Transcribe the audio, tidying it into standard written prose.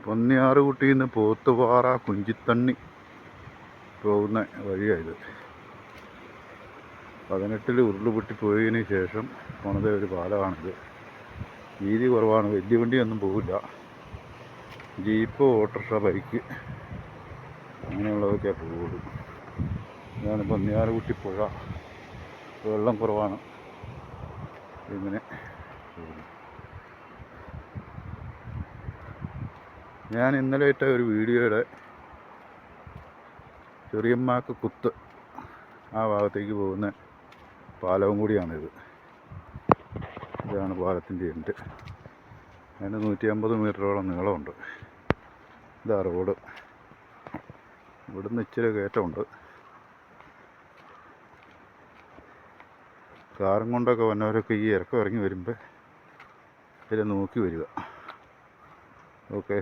പൊന്നിയാറുകുട്ടിയിൽ നിന്ന് പോത്തുപാറ കുഞ്ചിത്തണ്ണി പോകുന്ന വഴിയായത്. 18 ഉരുളുപൊട്ടി പോയതിന് ശേഷം പോണത് ഒരു പാലമാണിത്. വീതി കുറവാണ്, വലിയ വണ്ടിയൊന്നും പോകില്ല. ജീപ്പ്, ഓട്ടോറിക്ഷ, ബൈക്ക് അങ്ങനെയുള്ളതൊക്കെ പോകുള്ളൂ. ഇതാണ് പൊന്നിയാറുകുട്ടി പുഴ. വെള്ളം കുറവാണ്. ഇങ്ങനെ ഞാൻ ഇന്നലെ ഇട്ട ഒരു വീഡിയോയുടെ ചെറിയമ്മാക്ക് കുത്ത് ആ ഭാഗത്തേക്ക് പോകുന്ന പാലവും കൂടിയാണിത്. ഇതാണ് പാലത്തിൻ്റെ എൻഡ്. അതിന് 150 മീറ്ററോളം നീളമുണ്ട്. ഇതാ റോഡ്. ഇവിടുന്ന് ഇച്ചിരി കയറ്റമുണ്ട്. കാറും കൊണ്ടൊക്കെ വന്നവരൊക്കെ ഈ ഇറക്കം ഇറങ്ങി വരുമ്പോൾ ഇതിൽ നോക്കി വരിക. ഓക്കെ.